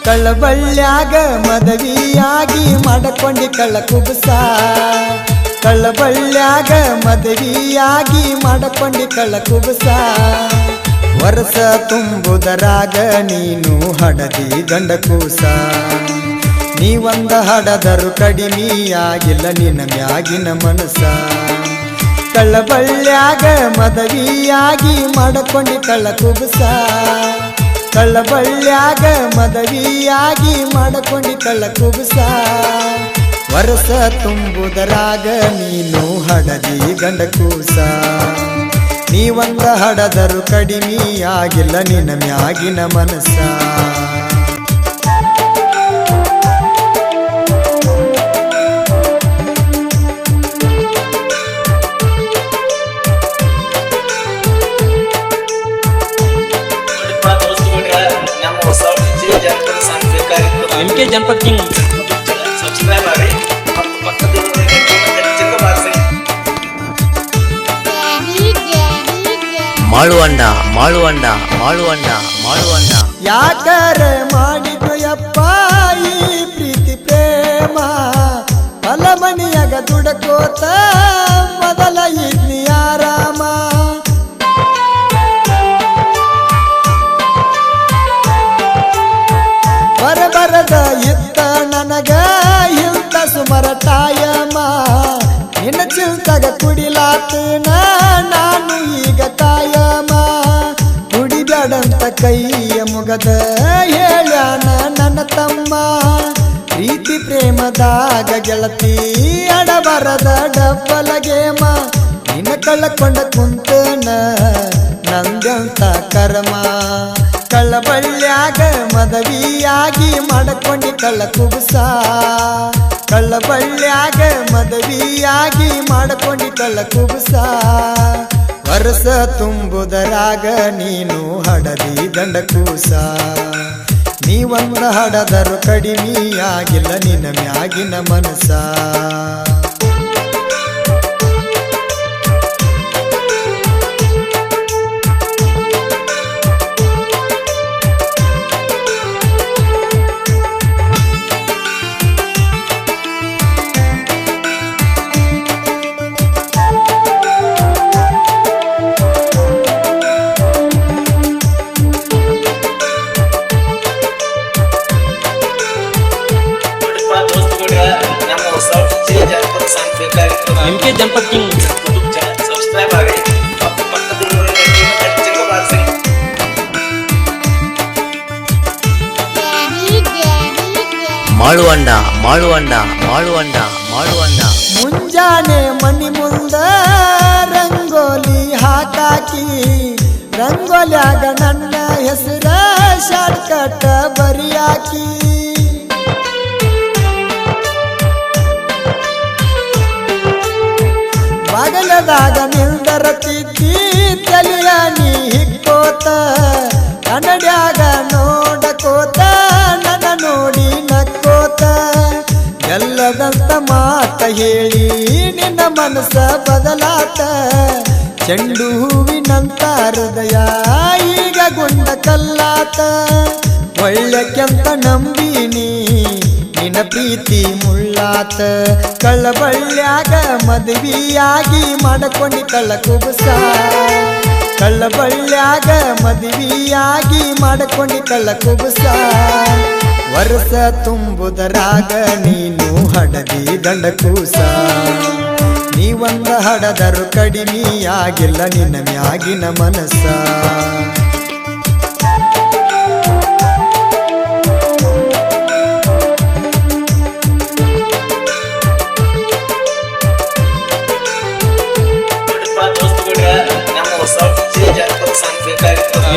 ಕಳ್ಳಬಳ್ಳ್ಯಾಗ ಮದವಿಯಾಗಿ ಮಾಡಕೊಂಡಿ ಕಳ್ಳ ಕುಬಸ ಕಳ್ಳಬಳ್ಳ್ಯಾಗ ಮದವಿಯಾಗಿ ಮಾಡಕೊಂಡಿ ಕಳ್ಳ ಕುಬಸ ವರ್ಷ ತುಂಬುದರಾಗ ನೀನು ಹಡದಿ ಗಂಡ ಕೂಸ ನೀವಂದ ಹಡದರು ಕಡಿಮೆಯಾಗಿಲ್ಲ ನಿನ್ನ ಮ್ಯಾಗಿನ ಮನಸ ಕಳ್ಳಬಳ್ಳ್ಯಾಗ ಮದವಿಯಾಗಿ ಮಾಡಕೊಂಡಿ ಕಳ್ಳ ಕುಬಸ ಕಳ್ಳಬಳ್ಳ್ಯಾಗ ಮದವಿಯಾಗಿ ಮಾಡಕೊಂಡಿ ಕಳ್ಳ ಕುಬಸ ವರ್ಷ ತುಂಬುದರಾಗ ನೀನು ಹಡದಿ ಗಂಡ ಕೂಸ ನೀವಂದ ಹಡದರು ಕಡಿಮೆಯಾಗಿಲ್ಲ ನಿನ್ನ ಮ್ಯಾಗಿನ ಮನಸ MK ಜನಪದ ಕಿಂಗ್ ಸಬ್ಸ್ಕ್ರೈಬ್ ಮಾಡಿ ಮತ್ತು ಪಕ್ಕದಲ್ಲಿ ಚಿಕ್ಕ ಬಾರಿಸಿ ಮಾಳುವಂಡ ಮಾಳುವಂಡ ಮಾಳುವಂಡ ಮಾಳುವಂಡ ಯಾಕರ ಮಾಡಿದ್ದು ಯಪ್ಪ ಈ ಪ್ರೀತಿ ಪ್ರೇಮ ಹೊಲಮನಿಯಾಗ ದುಡಕೋತ ಮೊದಲ ಇದ್ನಿ ಆರಾಮ ಬರಬರದ ಇತ್ತ ನನಗ ಇಂತ ಸುಮರ ಟಾಯಮ ನಿನ್ನ ಚಿಲ್ತಾಗ ಕುಡಿಲಾತನ ನಾನು ಈಗ ಕಾಯಮ ಕುಡಿಬೇಡಂತ ಕೈಯ ಮುಗದ ಹೇಳ್ಯಾನ ನನ್ನ ತಮ್ಮ ಪ್ರೀತಿ ಪ್ರೇಮದಾಗ ಗೆಳತಿ ಅಡಬರದ ಡಬ್ಬಲ ಗೇಮ ನಿನ್ನ ಕಳ್ಳಕೊಂಡ ಕುಂತನ ನಂದಂತ ಕರ್ಮ ಕಳ್ಳಬಳ್ಳ್ಯಾಗ ಮದವಿಯಾಗಿ ಮಾಡಕೊಂಡಿ ಕಳ್ಳ ಕುಬಸ ಕಳ್ಳಬಳ್ಳ್ಯಾಗ ಮದವಿಯಾಗಿ ಮಾಡಕೊಂಡಿ ಕಳ್ಳ ಕುಬಸ ವರ್ಷ ತುಂಬುದರಾಗ ನೀನು ಹಡದಿ ಗಂಡ ಕೂಸ ನೀವಂದ ಹಡದರು ಕಡಿಮೆಯಾಗಿಲ್ಲ ನಿನ್ನ ಮ್ಯಾಗಿನ ಮನಸ MK ಜನಪದ ಕಿಂಗ್ ಸಬ್ಸ್ಕ್ರೈಬ್ ಮಾಡಿ ಮತ್ತು ಪಕ್ಕದಲ್ಲಿ ಚಿಕ್ಕ ಬಾರಿಸಿ ಮಾಳುವಂಡ ಮಾಳುವಂಡ ಮಾಳುವಂಡ ಮಾಳುವಂಡ ಮುಂಜಾನೆ ಮನಿ ಮುಂದ ರಂಗೋಲಿ ಹಾಕಾಕಿ ರಂಗೋಲ್ಯಾಗ ನನ್ನ ಹೆಸರ ಶಾರ್ಟ್ಕಟ್ ಬರಿಯಾಕಿ ಬಾಗಲದಾಗ ನಿಲ್ದರತಿದ್ದಿ ತಲೆಯ ನೀ ಹಿಕ್ಕೋತ ಕನ್ನಡ್ಯಾಗ ನೋಡಕೋತ ನನ್ನ ನೋಡಿ ನಕ್ಕೋತ ಎಲ್ಲದಂತ ಮಾತ ಹೇಳಿ ನಿನ್ನ ಮನಸ್ಸ ಬದಲಾತ ಚೆಂಡು ಹೂವಿನಂತ ಹೃದಯ ಈಗ ಗುಂಡ ಕಲ್ಲಾತ ಒಳ್ಳೆಕ್ಕೆಂತ ನಂಬಿನಿ ನಿನ್ನ ಪ್ರೀತಿ ಮುಳ್ಳಾತ ಕಳ್ಳಬಳ್ಳ್ಯಾಗ ಮದುವೆಯಾಗಿ ಮಾಡಕೊಂಡಿ ಕಳ್ಳ ಕುಬಸ ಕಳ್ಳಬಳ್ಳ್ಯಾಗ ಮದುವೆಯಾಗಿ ಮಾಡಕೊಂಡಿ ಕಳ್ಳ ಕುಬಸ ವರ್ಷ ತುಂಬುದರಾಗ ನೀನು ಹಡದಿ ಗಂಡ ಕೂಸ ನೀವಂದ ಹಡದರು ಕಡಿಮೆಯಾಗಿಲ್ಲ ನಿನ್ನ ಮ್ಯಾಗಿನ ಮನಸ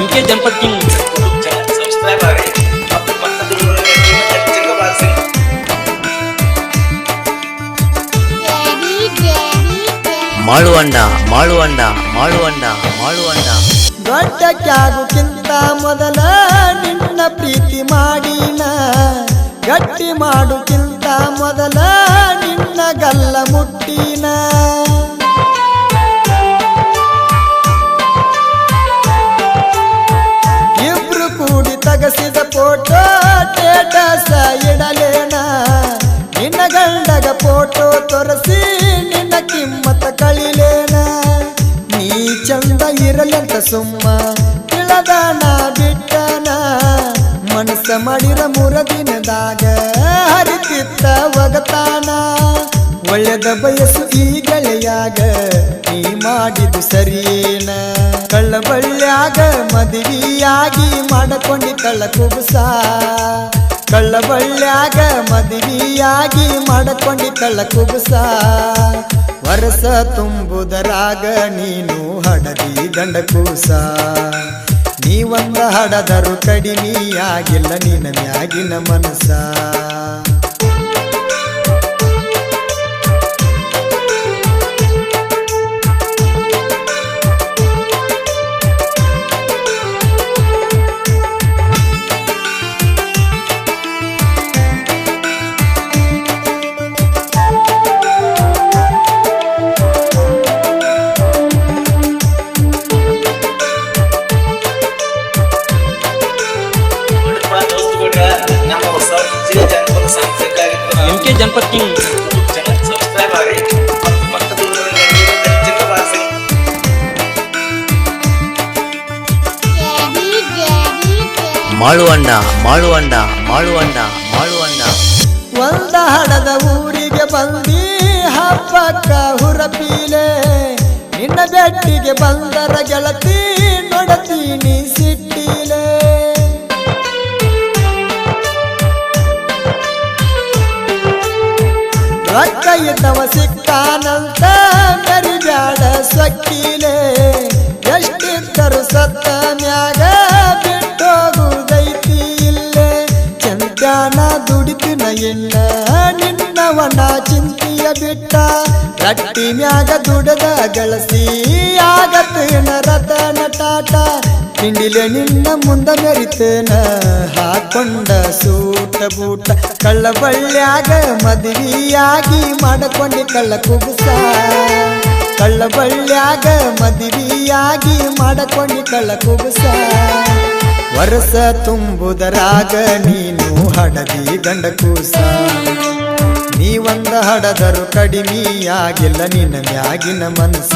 MK ಜನಪದ ಕಿಂಗ್ ಸಬ್ಸ್ಕ್ರೈಬ್ ಮಾಡಿ ಮತ್ತು ಪಕ್ಕದಲ್ಲಿ ಚಿಕ್ಕ ಬಾರಿಸಿ ಮಾಳುವಂಡ ಮಾಳುವಂಡ ಮಾಳುವಂಡ ಮಾಳುವಂಡ ದೊಡ್ಡಕ್ಕಾಗುಕ್ಕಿಂತ ಮೊದಲ ನಿನ್ನ ಪ್ರೀತಿ ಮಾಡಿನ ಗಟ್ಟಿ ಮಾಡುಕ್ಕಿಂತ ಮೊದಲ ನಿನ್ನ ಗಲ್ಲ ಮುಟ್ಟಿನ ಇಬ್ರು ಕೂಡಿ ತಗಸಿದ ಫೋಟೋ ಸುಮ್ಮ ತಿಳದಾನ ಬಿಟ್ಟನ ಮನಸ್ಸ ಮಾಡಿರ 3 ದಿನದಾಗ ಹರಿತಿತ್ತ ಒಗತಾನ ಒಳ್ಳೆದ ಬಯಸು ಈ ಗೆಳೆಯಾಗ ನೀ ಮಾಡಿದು ಸರಿಯೇನ ಕಳ್ಳಬಳ್ಳ್ಯಾಗ ಮದುವೆಯಾಗಿ ಮಾಡಕೊಂಡಿ ಕಳ್ಳ ಕುಬಸ ಕಳ್ಳಬಳ್ಳ್ಯಾಗ ಮದುವೆಯಾಗಿ ಮಾಡಕೊಂಡಿ ಕಳ್ಳ ಕುಬಸ ವರ್ಷ ತುಂಬುದರಾಗ ನೀನು ಹಡದಿ ಗಂಡ ಕೂಸ ನೀವಂದ ಹಡದರು ಕಡಿಮೆಯಾಗಿಲ್ಲ ನಿನ್ನ ಮ್ಯಾಗಿನ ಮನಸ MK ಜನಪದ ಕಿಂಗ್ ಸಬ್ಸ್ಕ್ರೈಬ್ ಆಗಿ ಪಕ್ಕದ ಚಿಕ್ಕ ಬಾಕ್ಸಿಂಗ್ ಮಾಳುವಂಡ ಮಾಳುವಂಡ ಮಾಳುವಂಡ ಮಾಳುವಂಡ ಒಂದ ಹಡದ ಊರಿಗೆ ಬಂದಿ ಹಬ್ಬಕ್ಕ ಹುರಪೀಲೆ ನಿನ್ನ ಬೆಟ್ಟಿಗೆ ಬಂದರ ಗೆಳತಿ ನೋಡತೀನಿ ಸಿಟ್ಟಿಲೆ ರೊಕ್ಕ ಇದ್ದವ ಸಿಕ್ಕಾನಂತ ಮರಿಬ್ಯಾಡ ಸೊಕ್ಕಿಲೆ ಎಷ್ಟಿದ್ದರು ಸತ್ತ ಮ್ಯಾಗ ಬಿಟ್ಟೋಗುದೈತಿ ಇಲ್ಲೇ ಚಂದ್ಯಾನ ದುಡಿತಿನ ಇಲ್ಲ ನಿನ್ನವನ ಚಿಂತಿಯ ಬಿಟ್ಟ ರಟ್ಟಿ ಮ್ಯಾಗ ದುಡದ ಗಳಸಿ ಆಗತ್ತೇನ ರತನ ಟಾಟ ತಿಂಡಿಲೆ ನಿನ್ನ ಮುಂದ ಮೆರಿತೇನ ಹಾಕೊಂಡ ಸೂಟ ಬೂಟ ಕಳ್ಳಬಳ್ಳ್ಯಾಗ ಮದುವೆಯಾಗಿ ಮಾಡಕೊಂಡಿ ಕಳ್ಳ ಕುಬಸ ಕಳ್ಳಬಳ್ಳ್ಯಾಗ ಮದುವೆಯಾಗಿ ಮಾಡಕೊಂಡಿ ಕಳ್ಳ ಕುಬಸ ವರ್ಷ ತುಂಬುದರಾಗ ನೀನು ಹಡದಿ ಗಂಡ ಕೂಸ ನೀವಂದ ಹಡದರು ಕಡಿಮೆಯಾಗಿಲ್ಲ ನಿನ್ನ ಮ್ಯಾಗಿನ ಮನಸ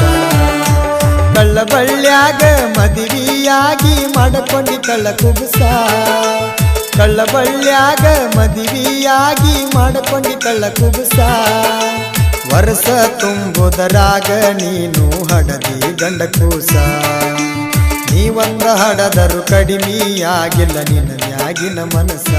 ಕಳ್ಳಬಳ್ಳ್ಯಾಗ ಮದುವೆಯಾಗಿ ಮಾಡಕೊಂಡಿ ಕಳ್ಳ ಕುಬಸ ಕಳ್ಳಬಳ್ಳ್ಯಾಗ ಮದುವೆಯಾಗಿ ಮಾಡಕೊಂಡಿ ಕಳ್ಳ ಕುಬಸ ವರ್ಷ ತುಂಬುದರಾಗ ನೀನು ಹಡದಿ ಗಂಡ ಕೂಸ ನೀವಂದ ಹಡದರು ಕಡಿಮೆಯಾಗಿಲ್ಲ ನಿನ್ನ ಮ್ಯಾಗಿನ ಮನಸ